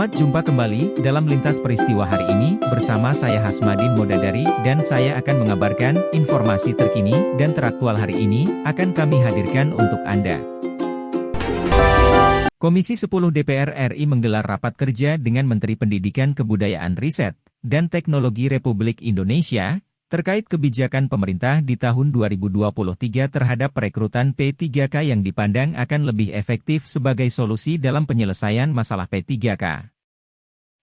Selamat jumpa kembali dalam Lintas Peristiwa hari ini bersama saya Hasmadin Modadari dan saya akan mengabarkan informasi terkini dan teraktual hari ini akan kami hadirkan untuk Anda. Komisi 10 DPR RI menggelar rapat kerja dengan Menteri Pendidikan Kebudayaan Riset dan Teknologi Republik Indonesia terkait kebijakan pemerintah di tahun 2023 terhadap perekrutan P3K yang dipandang akan lebih efektif sebagai solusi dalam penyelesaian masalah P3K.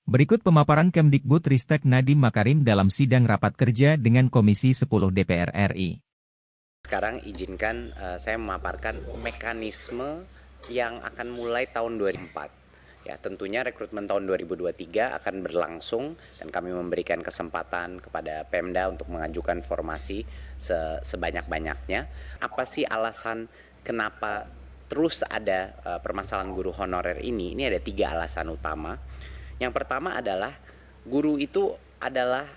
Berikut pemaparan Kemdikbudristek Nadiem Makarim dalam sidang rapat kerja dengan Komisi 10 DPR RI. Sekarang izinkan saya memaparkan mekanisme yang akan mulai tahun 2004. Ya, tentunya rekrutmen tahun 2023 akan berlangsung dan kami memberikan kesempatan kepada Pemda untuk mengajukan formasi sebanyak-banyaknya. Apa sih alasan kenapa terus ada permasalahan guru honorer ini? Ini ada 3 alasan utama. Yang pertama adalah guru itu adalah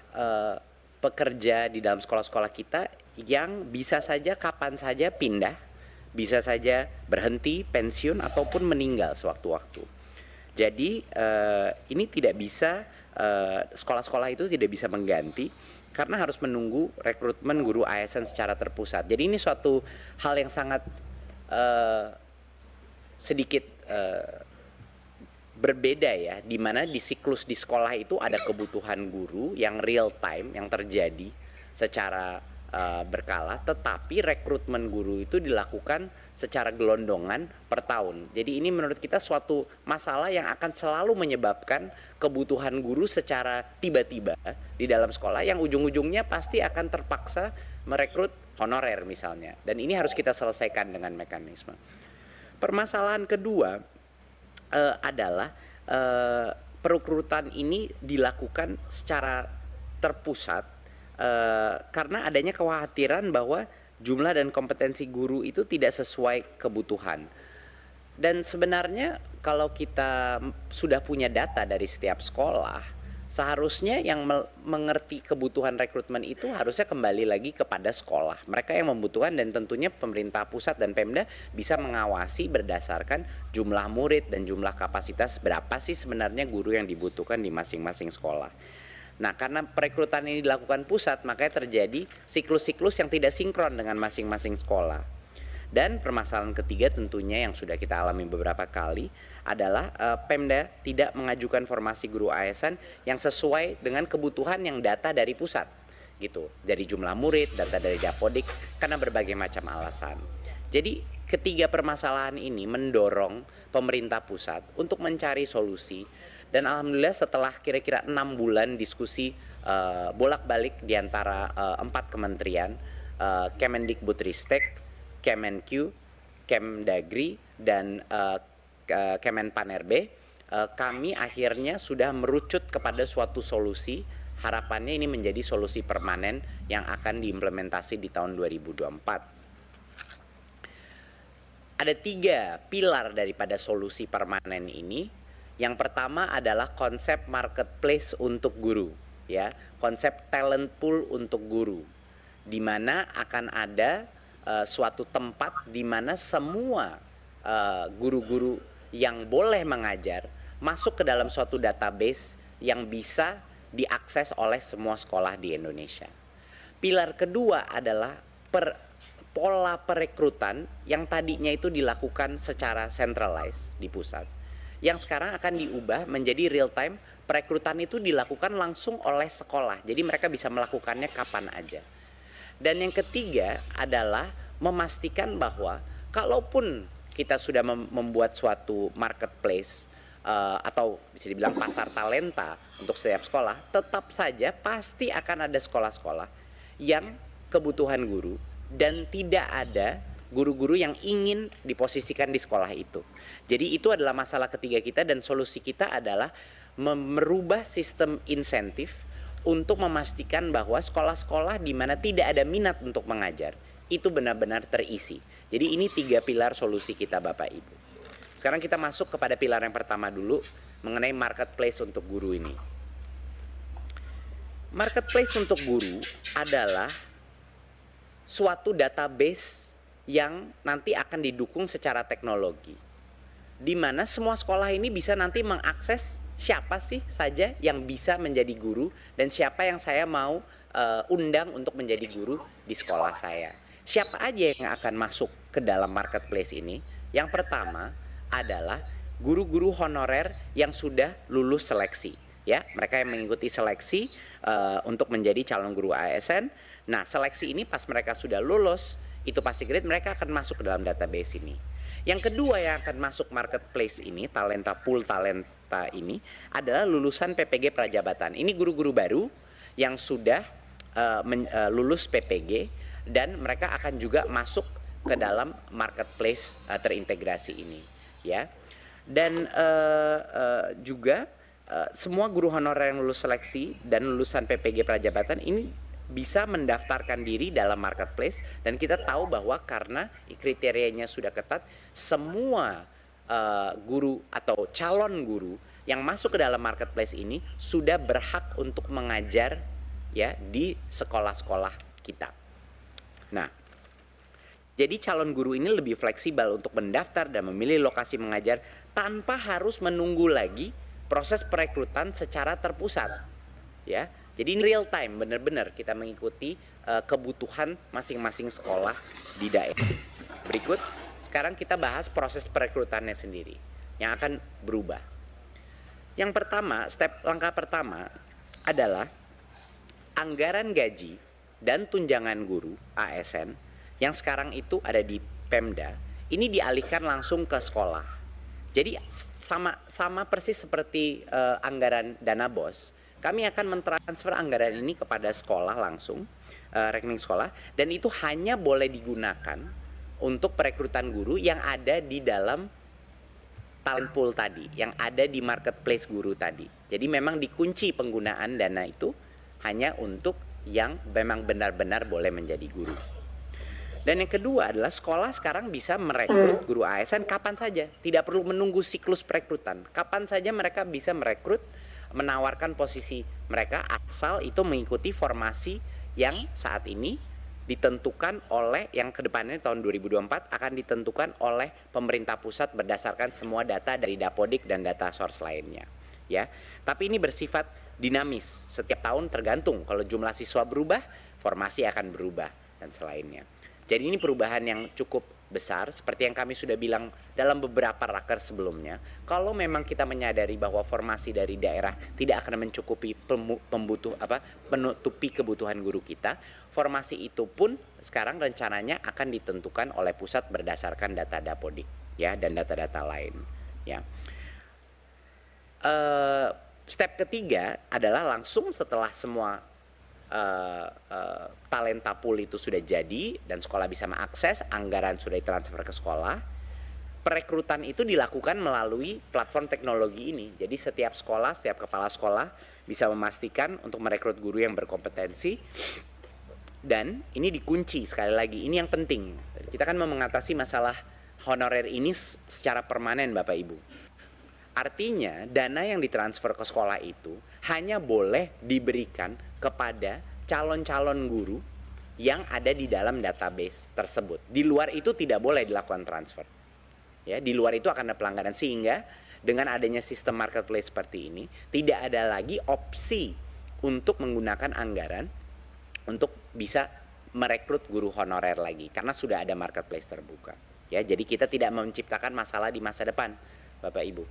pekerja di dalam sekolah-sekolah kita yang bisa saja kapan saja pindah, bisa saja berhenti, pensiun, ataupun meninggal sewaktu-waktu. Jadi ini tidak bisa, sekolah-sekolah itu tidak bisa mengganti karena harus menunggu rekrutmen guru ASN secara terpusat. Jadi ini suatu hal yang sangat sedikit berbeda ya, di mana di siklus di sekolah itu ada kebutuhan guru yang real time yang terjadi secara berkala, tetapi rekrutmen guru itu dilakukan secara gelondongan per tahun. Jadi ini menurut kita suatu masalah yang akan selalu menyebabkan kebutuhan guru secara tiba-tiba di dalam sekolah yang ujung-ujungnya pasti akan terpaksa merekrut honorer misalnya. Dan ini harus kita selesaikan dengan mekanisme. Permasalahan kedua adalah perekrutan ini dilakukan secara terpusat karena adanya kekhawatiran bahwa jumlah dan kompetensi guru itu tidak sesuai kebutuhan. Dan sebenarnya kalau kita sudah punya data dari setiap sekolah, seharusnya yang mengerti kebutuhan rekrutmen itu harusnya kembali lagi kepada sekolah. Mereka yang membutuhkan, dan tentunya pemerintah pusat dan Pemda bisa mengawasi berdasarkan jumlah murid dan jumlah kapasitas berapa sih sebenarnya guru yang dibutuhkan di masing-masing sekolah. Nah, karena perekrutan ini dilakukan pusat, makanya terjadi siklus-siklus yang tidak sinkron dengan masing-masing sekolah. Dan permasalahan ketiga tentunya yang sudah kita alami beberapa kali adalah Pemda tidak mengajukan formasi guru ASN yang sesuai dengan kebutuhan yang data dari pusat, gitu. Dari jumlah murid, data dari Dapodik, karena berbagai macam alasan. Jadi ketiga permasalahan ini mendorong pemerintah pusat untuk mencari solusi. Dan alhamdulillah setelah kira-kira 6 bulan diskusi bolak-balik di antara 4 kementerian, Kemendikbudristek, Kemenq, Kemdagri, dan Kemenpan-RB, kami akhirnya sudah merucut kepada suatu solusi. Harapannya ini menjadi solusi permanen yang akan diimplementasi di tahun 2024. Ada 3 pilar daripada solusi permanen ini. Yang pertama adalah konsep marketplace untuk guru, ya, konsep talent pool untuk guru, di mana akan ada suatu tempat di mana semua guru-guru yang boleh mengajar masuk ke dalam suatu database yang bisa diakses oleh semua sekolah di Indonesia. Pilar kedua adalah pola perekrutan yang tadinya itu dilakukan secara centralized di pusat, yang sekarang akan diubah menjadi real time. Perekrutan itu dilakukan langsung oleh sekolah, jadi mereka bisa melakukannya kapan aja. Dan yang ketiga adalah memastikan bahwa kalaupun kita sudah membuat suatu marketplace atau bisa dibilang pasar talenta untuk setiap sekolah, tetap saja pasti akan ada sekolah-sekolah yang kebutuhan guru dan tidak ada guru-guru yang ingin diposisikan di sekolah itu. Jadi itu adalah masalah ketiga kita, dan solusi kita adalah merubah sistem insentif untuk memastikan bahwa sekolah-sekolah di mana tidak ada minat untuk mengajar itu benar-benar terisi. Jadi ini 3 pilar solusi kita, Bapak Ibu. Sekarang kita masuk kepada pilar yang pertama dulu, mengenai marketplace untuk guru ini. Marketplace untuk guru adalah suatu database yang nanti akan didukung secara teknologi, di mana semua sekolah ini bisa nanti mengakses siapa sih saja yang bisa menjadi guru dan siapa yang saya mau undang untuk menjadi guru di sekolah saya. Siapa aja yang akan masuk ke dalam marketplace ini? Yang pertama adalah guru-guru honorer yang sudah lulus seleksi, ya. Mereka yang mengikuti seleksi untuk menjadi calon guru ASN. Nah, seleksi ini pas mereka sudah lulus, itu pasti grade, mereka akan masuk ke dalam database ini. Yang kedua yang akan masuk marketplace ini, pool talenta ini adalah lulusan PPG Prajabatan. Ini guru-guru baru yang sudah lulus PPG dan mereka akan juga masuk ke dalam marketplace terintegrasi ini, ya. Dan juga semua guru honorer yang lulus seleksi dan lulusan PPG Prajabatan ini bisa mendaftarkan diri dalam marketplace, dan kita tahu bahwa karena kriterianya sudah ketat, semua guru atau calon guru yang masuk ke dalam marketplace ini sudah berhak untuk mengajar, ya, di sekolah-sekolah kita. Nah, jadi calon guru ini lebih fleksibel untuk mendaftar dan memilih lokasi mengajar tanpa harus menunggu lagi proses perekrutan secara terpusat, ya. Jadi ini real time, benar-benar kita mengikuti kebutuhan masing-masing sekolah di daerah. Berikut, sekarang kita bahas proses perekrutannya sendiri yang akan berubah. Yang pertama, langkah pertama adalah anggaran gaji dan tunjangan guru ASN yang sekarang itu ada di Pemda, ini dialihkan langsung ke sekolah. Jadi sama persis seperti anggaran dana BOS, kami akan mentransfer anggaran ini kepada sekolah langsung, rekening sekolah, dan itu hanya boleh digunakan untuk perekrutan guru yang ada di dalam talent pool tadi, yang ada di marketplace guru tadi. Jadi memang dikunci penggunaan dana itu hanya untuk yang memang benar-benar boleh menjadi guru. Dan yang kedua adalah sekolah sekarang bisa merekrut guru ASN kapan saja, tidak perlu menunggu siklus perekrutan. Kapan saja mereka bisa merekrut, menawarkan posisi mereka, asal itu mengikuti formasi yang saat ini ditentukan oleh, yang kedepannya tahun 2024 akan ditentukan oleh pemerintah pusat berdasarkan semua data dari Dapodik dan data source lainnya, ya. Tapi ini bersifat dinamis, setiap tahun tergantung, kalau jumlah siswa berubah, formasi akan berubah dan selainnya. Jadi ini perubahan yang cukup besar, seperti yang kami sudah bilang dalam beberapa raker sebelumnya. Kalau memang kita menyadari bahwa formasi dari daerah tidak akan mencukupi menutupi kebutuhan guru kita, formasi itu pun sekarang rencananya akan ditentukan oleh pusat berdasarkan data Dapodik, ya, dan data-data lain, ya. Step ketiga adalah langsung setelah semua talenta pool itu sudah jadi dan sekolah bisa mengakses, anggaran sudah ditransfer ke sekolah, perekrutan itu dilakukan melalui platform teknologi ini. Jadi setiap sekolah, setiap kepala sekolah bisa memastikan untuk merekrut guru yang berkompetensi, dan ini dikunci. Sekali lagi, ini yang penting, kita kan mau mengatasi masalah honorer ini secara permanen, Bapak Ibu. Artinya dana yang ditransfer ke sekolah itu hanya boleh diberikan kepada calon-calon guru yang ada di dalam database tersebut. Di luar itu tidak boleh dilakukan transfer. Ya, di luar itu akan ada pelanggaran, sehingga dengan adanya sistem marketplace seperti ini tidak ada lagi opsi untuk menggunakan anggaran untuk bisa merekrut guru honorer lagi karena sudah ada marketplace terbuka. Ya, jadi kita tidak menciptakan masalah di masa depan, Bapak Ibu.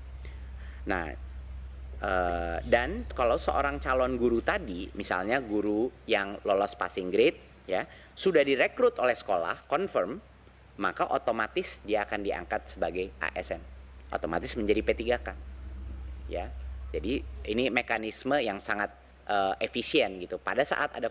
Nah, dan kalau seorang calon guru tadi, misalnya guru yang lolos passing grade, ya, sudah direkrut oleh sekolah, confirm, maka otomatis dia akan diangkat sebagai ASN, otomatis menjadi P3K, ya. Jadi ini mekanisme yang sangat efisien gitu pada saat ada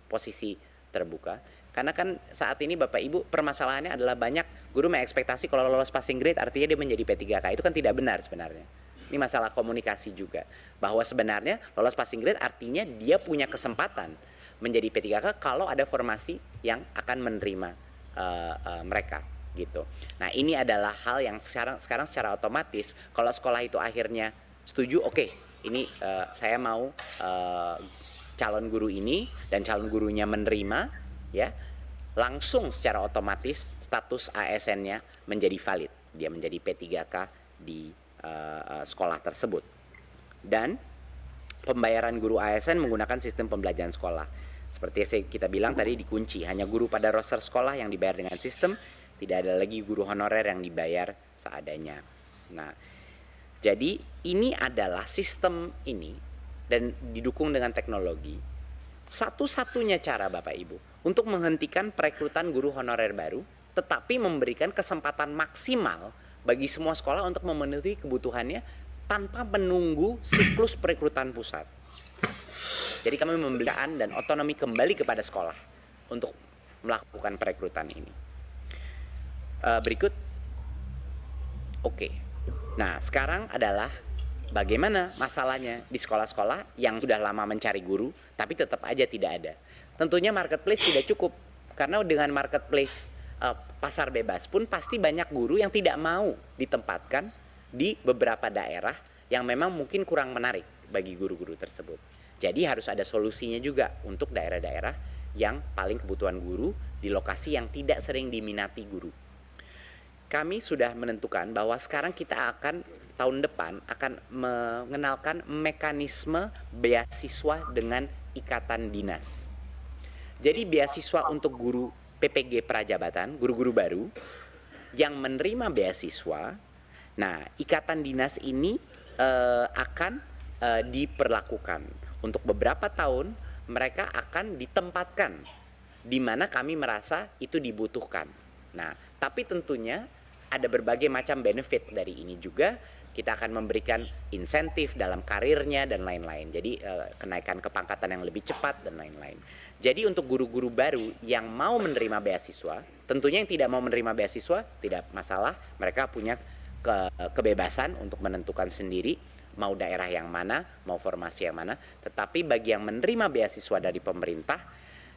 posisi terbuka. Karena kan saat ini Bapak Ibu permasalahannya adalah banyak guru mengekspektasi kalau lolos passing grade artinya dia menjadi P3K. Itu kan tidak benar sebenarnya. Ini masalah komunikasi juga, bahwa sebenarnya lolos passing grade artinya dia punya kesempatan menjadi P3K kalau ada formasi yang akan menerima mereka gitu. Nah, ini adalah hal yang sekarang secara otomatis kalau sekolah itu akhirnya setuju, oke, ini saya mau calon guru ini, dan calon gurunya menerima, ya, langsung secara otomatis status ASN-nya menjadi valid, dia menjadi P3K di sekolah tersebut. Dan pembayaran guru ASN menggunakan sistem pembelajaran sekolah. Seperti yang kita bilang tadi dikunci, hanya guru pada roster sekolah yang dibayar dengan sistem, tidak ada lagi guru honorer yang dibayar seadanya. Nah, jadi ini adalah sistem ini dan didukung dengan teknologi. Satu-satunya cara Bapak Ibu untuk menghentikan perekrutan guru honorer baru, tetapi memberikan kesempatan maksimal bagi semua sekolah untuk memenuhi kebutuhannya tanpa menunggu siklus perekrutan pusat. Jadi kami memberikan dan otonomi kembali kepada sekolah untuk melakukan perekrutan ini. Berikut. Oke. Nah, sekarang adalah bagaimana masalahnya di sekolah-sekolah yang sudah lama mencari guru, tapi tetap aja tidak ada. Tentunya marketplace tidak cukup, karena dengan marketplace pasar bebas pun pasti banyak guru yang tidak mau ditempatkan di beberapa daerah yang memang mungkin kurang menarik bagi guru-guru tersebut. Jadi harus ada solusinya juga untuk daerah-daerah yang paling kebutuhan guru di lokasi yang tidak sering diminati guru. Kami sudah menentukan bahwa sekarang kita akan tahun depan akan mengenalkan mekanisme beasiswa dengan ikatan dinas. Jadi beasiswa untuk guru PPG Prajabatan, guru-guru baru yang menerima beasiswa. Nah, ikatan dinas ini akan diperlakukan untuk beberapa tahun. Mereka akan ditempatkan di mana kami merasa itu dibutuhkan. Nah, tapi tentunya ada berbagai macam benefit dari ini juga. Kita akan memberikan insentif dalam karirnya dan lain-lain. Jadi kenaikan kepangkatan yang lebih cepat dan lain-lain. Jadi untuk guru-guru baru yang mau menerima beasiswa, tentunya yang tidak mau menerima beasiswa tidak masalah. Mereka punya kebebasan untuk menentukan sendiri mau daerah yang mana, mau formasi yang mana. Tetapi bagi yang menerima beasiswa dari pemerintah,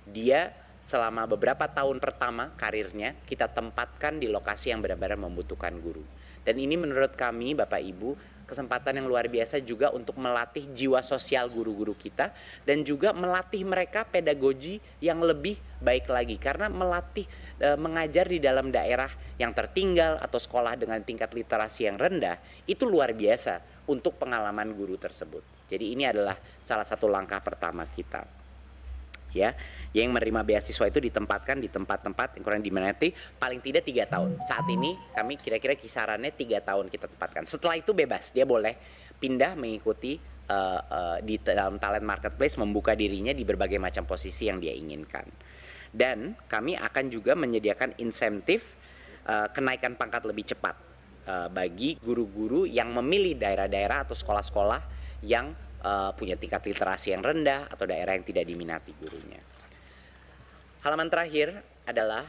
dia selama beberapa tahun pertama karirnya kita tempatkan di lokasi yang benar-benar membutuhkan guru. Dan ini menurut kami Bapak Ibu kesempatan yang luar biasa juga untuk melatih jiwa sosial guru-guru kita dan juga melatih mereka pedagogi yang lebih baik lagi, karena melatih mengajar di dalam daerah yang tertinggal atau sekolah dengan tingkat literasi yang rendah itu luar biasa untuk pengalaman guru tersebut. Jadi ini adalah salah satu langkah pertama kita. Ya, yang menerima beasiswa itu ditempatkan di tempat-tempat yang kurang diminati paling tidak 3 tahun. Saat ini kami kira-kira kisarannya 3 tahun kita tempatkan. Setelah itu bebas, dia boleh pindah mengikuti di dalam talent marketplace, membuka dirinya di berbagai macam posisi yang dia inginkan. Dan kami akan juga menyediakan insentif kenaikan pangkat lebih cepat bagi guru-guru yang memilih daerah-daerah atau sekolah-sekolah yang punya tingkat literasi yang rendah atau daerah yang tidak diminati gurunya. Halaman terakhir adalah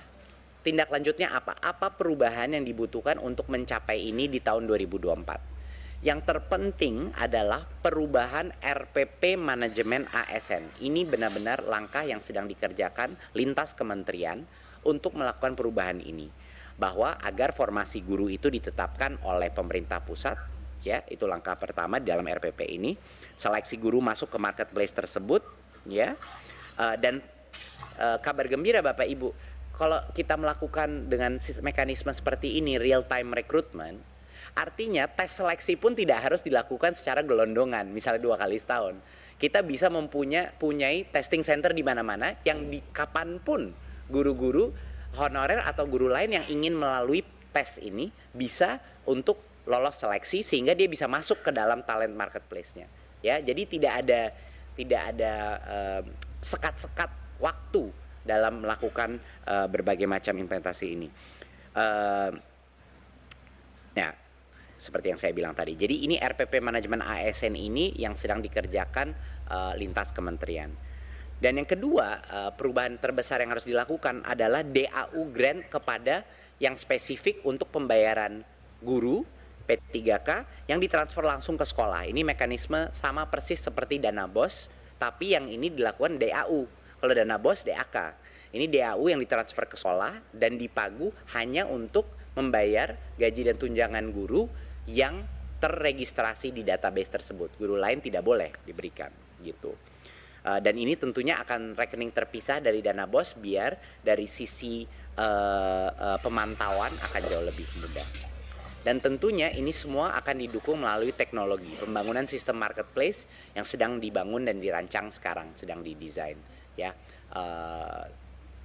tindak lanjutnya apa? Apa perubahan yang dibutuhkan untuk mencapai ini di tahun 2024? Yang terpenting adalah perubahan RPP manajemen ASN. Ini benar-benar langkah yang sedang dikerjakan lintas kementerian untuk melakukan perubahan ini. Bahwa agar formasi guru itu ditetapkan oleh pemerintah pusat, ya, itu langkah pertama di dalam RPP ini. Seleksi guru masuk ke marketplace tersebut, ya. Dan kabar gembira Bapak Ibu, kalau kita melakukan dengan mekanisme seperti ini, real time recruitment, artinya tes seleksi pun tidak harus dilakukan secara gelondongan, misalnya 2 kali setahun. Kita bisa mempunyai testing center di mana-mana yang di kapanpun guru-guru honorer atau guru lain yang ingin melalui tes ini bisa untuk lolos seleksi sehingga dia bisa masuk ke dalam talent marketplace-nya. Ya, jadi tidak ada sekat-sekat waktu dalam melakukan berbagai macam implementasi ini. Ya, seperti yang saya bilang tadi. Jadi ini RPP manajemen ASN ini yang sedang dikerjakan lintas kementerian. Dan yang kedua, perubahan terbesar yang harus dilakukan adalah DAU grant kepada yang spesifik untuk pembayaran guru P3K yang ditransfer langsung ke sekolah. Ini mekanisme sama persis seperti dana BOS, tapi yang ini dilakukan DAU. Kalau dana BOS DAK. Ini DAU yang ditransfer ke sekolah dan dipagu hanya untuk membayar gaji dan tunjangan guru yang terregistrasi di database tersebut. Guru lain tidak boleh diberikan gitu. Dan ini tentunya akan rekening terpisah dari dana BOS biar dari sisi pemantauan akan jauh lebih mudah. Dan tentunya ini semua akan didukung melalui teknologi, pembangunan sistem marketplace yang sedang dibangun dan dirancang sekarang, sedang didesain. Ya,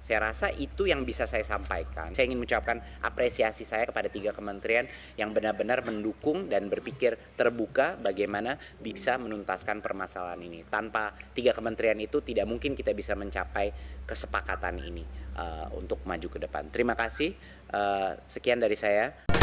saya rasa itu yang bisa saya sampaikan. Saya ingin mengucapkan apresiasi saya kepada 3 kementerian yang benar-benar mendukung dan berpikir terbuka bagaimana bisa menuntaskan permasalahan ini. Tanpa 3 kementerian itu tidak mungkin kita bisa mencapai kesepakatan ini untuk maju ke depan. Terima kasih. Sekian dari saya.